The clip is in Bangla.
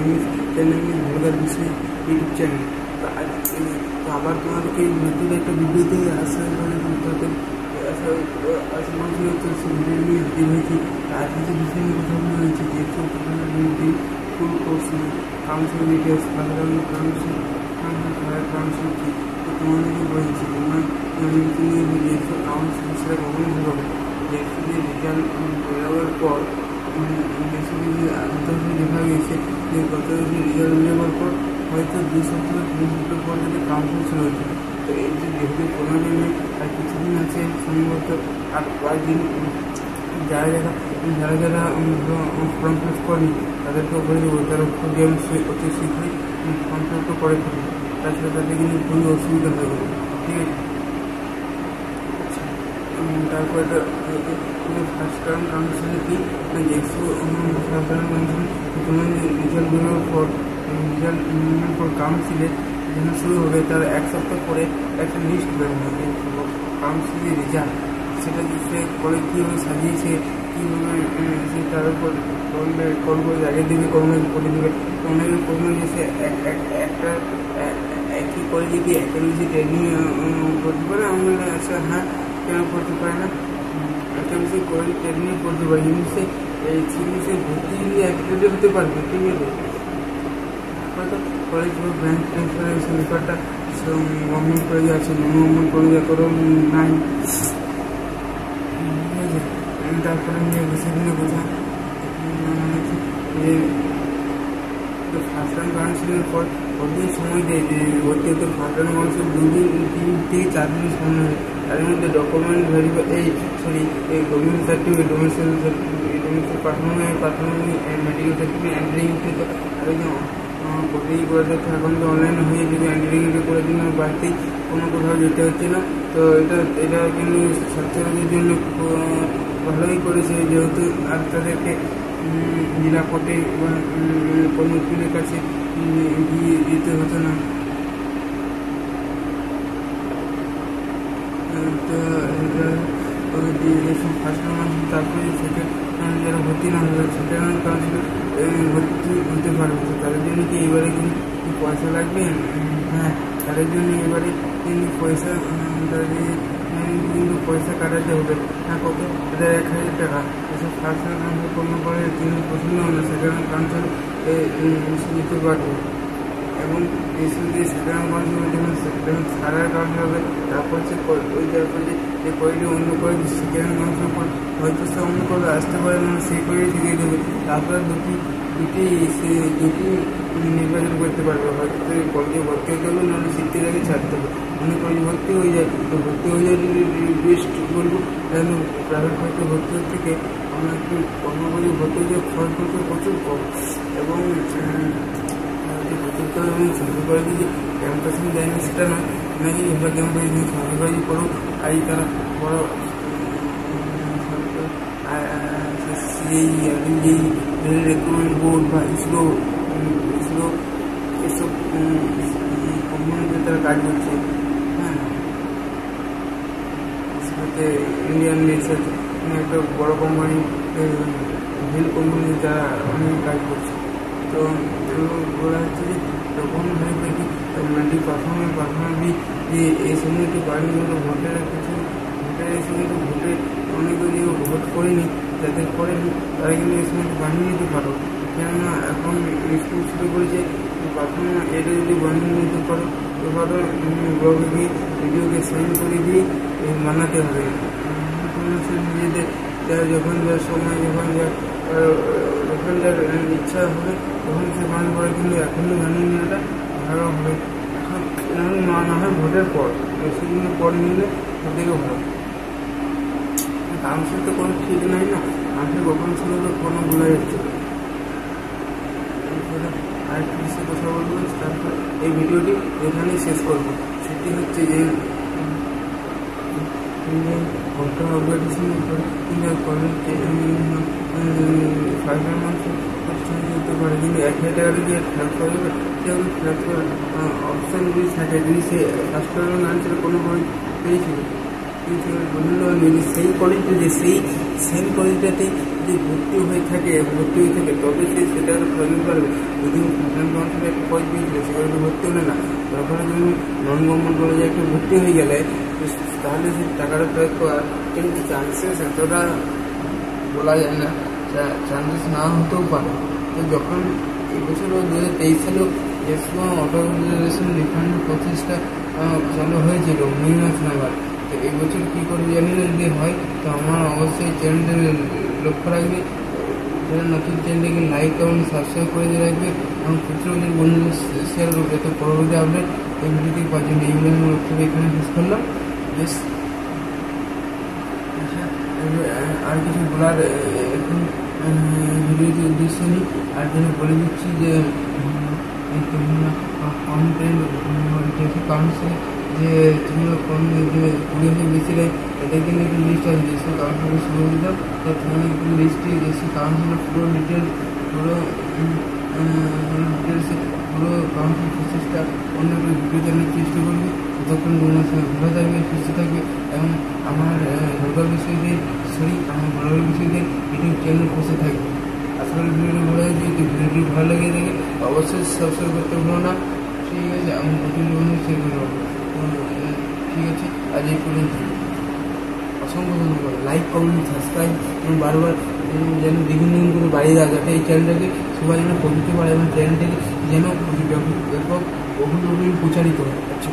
ভোটার বিষয়ে ইউটিউব চ্যানেল। তো আবার তোমাদেরকে নতুন একটা ভিডিওতে আসা তাদের আশা করছি সেই ভিডিও নিয়ে হাজির হয়েছি। আজকে যে বিষয় নিয়ে কথা বলা হয়েছে যে ফুল কোর্স কাউন্সিল ডিটেলস সাধারণ কাউন্সিল কি, তো তোমাদেরকে বলেছি তোমার যেসব কাউন্সিল সেটা কখনো হবে যেসবে রেজাল্ট বেরোবার পর দেখা গেছে যে গত রেজাল্ট বেরোবার পর হয়তো 2 সপ্তাহ 3 সপ্তাহ পর যদি কাউন্সিল শুরু হয়েছে। তো এই যে যেহেতু কোনো দিনে আর কিছুদিন আছে সম্ভবত আর কয়েকদিন যারা যারা ফর্ম ফিল আপ করেনি তাদেরকে বলে দেবো তারা খুব অতি শীঘ্রই ফর্ম ফিল আপ করে ফেলবে, তাছাড়া তাদের কিন্তু খুবই অসুবিধা হয়ে যাবে। ঠিক আছে, তারপর ফার্স্ট টার্ম কাউন্সিলে কি যেসব সাধারণ মানুষ তোমাদের রেজাল্ট বেরোনোর পর কাউন্সিলে যখন শুরু হবে তার 1 সপ্তাহ পরে একটা লিস্ট বেরোনো হবে কাউন্সিলের রেজাল্ট, সেটা সে করে কীভাবে সাজিয়েছে কীভাবে সে তার উপর কল করে জায়গা দেবে কর্মকে করে দেবে। অনেকে কর্ম যে সে একটা একই করে যদি একটা বেশি ট্রেনিং করতে পারে আমরা আচ্ছা হ্যাঁ কেন করতে পারে না, একটা বেশি করে ট্রেনিং করতে পারে কিন্তু সে ভর্তি অ্যাক্টিভিটি হতে পারবে। ঠিক আছে, হয়তো কলেজ বা ব্রাঞ্চ ট্রান্সফারের ব্যাপারটা গভর্নমেন্ট কলেজে আছে, নন গভর্নমেন্ট কলেজে কোনো নাই। ঠিক আছে, তারপরে নিয়ে বিষয়গুলো বোঝা যে ফার্স্ট টাইম কাউন্সিলের পর কতদিন সময় দেয় যে ভর্তি হতে ফার্স্ট টাইম কাউন্সিল 2 দিন 3 থেকে 4 দিন সময় হয়। তার মধ্যে ডকুমেন্ট ভেরিফাই এই গভর্নমেন্ট সার্টিফিকেট ডোমেসাইল পাঠানো মেডিকেল সার্টিফিকেট এন্ট্রিং থেকে কোথায় করে দেখতে এখন তো অনলাইনে হয়ে যদি এন্ট্রিংটা করে দিন বাড়িতেই কোনো কোথাও যেতে হচ্ছে না। তো এটা কিন্তু ছাত্রছাত্রীদের জন্য ভালোই করেছে যেহেতু আর তাদেরকে জেলা কোর্টে বা কোনো উকিলের কাছে গিয়ে যেতে হতো না। তো ফার্স্ট মানুষ তারপরে সেকেন্ড যারা ভর্তি না হবে সেকেন্ড কাউন্সিল ভর্তি হতে পারবে। তো তাদের জন্য কি এবারে কিন্তু পয়সা লাগবে? হ্যাঁ, তাদের জন্য এবারে কিন্তু পয়সা কিন্তু পয়সা কাটাতে হবে। হ্যাঁ, কত 1000 টাকা। এসব ফার্স্ট কাউন্সিল কোনো করে তিনি পছন্দ হলে সেকেন্ড কাউন্সিল নিতে পারবে এবং এই সেকেন্ড কাউন্সিল যখন সারা কাউন্সিল হবে তারপর সে ওই তারপর যে কয়েকটি অন্য কয়েক সেকেন্ড কাউন্সিল পর হয়তো সে অন্য করে আসতে পারে মানে সেই করে শিখিয়ে দেবে। তারপর দুটি নির্বাচন করতে পারবে, হয়তো কলেজে ভর্তি হতে হবে নাহলে শিখতে গেলে ছাড়তে হবে। অনেক কলেজে ভর্তি হয়ে যায়, তো ভর্তি হয়ে যায় যদি বেস্ট বলবো কেন প্রাইভেট কলেজে ভর্তি হওয়ার থেকে আমরা একটু অন্য কলেজে ভর্তি হয়ে যায় খরচ করতে প্রচুর কম এবং সরকারি কলেজে যে ক্যাম্পাসিং দেয়নি সেটা নয়, নাকি এবার ক্যাম্পাসে যদি সরকারি কলেজে পড়ো আজ তারা বড় রিক্রুটমেন্ট বোর্ড বা ইসরো এসব কোম্পানিতে তারা কাজ করছে। হ্যাঁ, ইসরোতে ইন্ডিয়ান রিসার্চ একটা বড় কোম্পানি হিল কোম্পানি যারা অনেক কাজ করছে। তো বলা হচ্ছে যে তখন দেখি মাল্টি পারফর্মার যে এই সময় একটু বাড়িগুলো ভোটের সময় তো ভোটে অনেকে যে ভোট করেনি যাদের করেনি তারা কিন্তু এই সময় বানিয়ে নিতে পারো, কেননা এখন স্কুল শুরু করেছে পারফর্মার এটা যদি বানিয়ে নিতে পারো তো ধরো ব্লগে গিয়ে ভিডিওকে সাইন করে দিয়ে বানাতে হবে। নিজেদের যখন যার সময় যখন যার ইচ্ছা হবে তখন সে বান করে, কিন্তু এখনই বানিয়ে নেওয়াটা ভালো হবে। এখন না হয় ভোটের পর সেদিন পর নিলে ওদেরও ভালো। কাউন্সিল তো কোনো ঠিক নাই না, কাউন্সিল কখন ছিল তো কোনো ভুলে যাচ্ছে। আরেকটি বিষয়ে কথা বলবো, তারপর এই ভিডিওটি এখানেই শেষ করবো। সেটি হচ্ছে যে ভোটার অবজারভেশন ফাইবার মানুষের করতে পারে, কিন্তু 1000 টাকা যদি ফ্ল্যাট করা যাবে সেরকম ফ্ল্যাট করার অপশান যদি থাকে যদি সে ফার্স্ট টাইম আনসার কোনো বই পেয়েছিল বিভিন্ন যদি সেই কলেজটা সেম কলেজটাতে যদি ভর্তি হয়ে থাকে তবে সে সেটা প্রয়োজন পারবে। যদি কাউন্সিলে একটা কলেজ পেয়েছিল সেখানে ভর্তি হলে না, তখন তুমি নন গভর্নমেন্ট কলেজে একটা ভর্তি হয়ে গেলে তাহলে সেই টাকাটা প্রয়োগ করার কিন্তু চান্সেস এতটা বলা যায় না, চান্সেস না হতেও পারে। তো যখন এই বছর 2023 সালেও যে সময় অটো রিজার্ভেশন রিফান্ড প্রসেসটা চালু হয়েছিল মে মাস নাগাদ, তো এই বছর কী করে জানি না যদি হয়, তো আমার অবশ্যই চ্যানেলটা লক্ষ্য রাখবে, যারা নতুন চ্যানেলটাকে লাইক এবং সাবস্ক্রাইব করে দিয়ে রাখবে এবং খুচরো বন্ধুদের শেয়ার করবে। তো পরবর্তী আপডেট এই ভিডিওটি পাওয়ার জন্য এইগুলো আমি লক্ষ্য এখানে শেষ করলাম। বেশ আর কিছু বলার এখন ভিডিওতে উদ্দেশ্য নেই, আর জন্য বলে দিচ্ছি যে তোমরা কাউন্সিল যে তোমরা কোন পুলিশে গেছিলে এদেরকে নিয়ে একটা লিস্ট আছে যেসব কাউন্সিলের শুরু করে দাও, তো তোমার একটু লিস্টে যেসব কাউন্সিলের পুরো ডিটেলস পুরো কাউন্সিল প্রসেসটা অন্য একটা ভিডিও জানার চেষ্টা করবে। ততক্ষণ তোমার সঙ্গে ভালো থাকবে, সুস্থ থাকবে এবং আমার বড় বিষয়দের ইউটিউব চ্যানেল বসে থাকবে। আসলে ভিডিওটি ভালো লাগে, যদি ভিডিওটি ভালো লাগে থাকে অবশ্যই সাবস্ক্রাইব করতে ভুলো না। ঠিক আছে, আমি নতুন বন্ধু শেয়ার করে দেবো। ঠিক আছে, আজ এই পর্যন্ত। অসংখ্য ধন্যবাদ। লাইক, কমেন্ট, সাবস্ক্রাইব এবং বারবার যেন বিভিন্ন করে বাড়িয়ে দেওয়া যাতে এই চ্যানেলটাকে সবাই যেন পৌঁছতে পারে এবং চ্যানেলটাকে যেন ব্যাপক বহুল প্রচারিত হয়। আচ্ছা।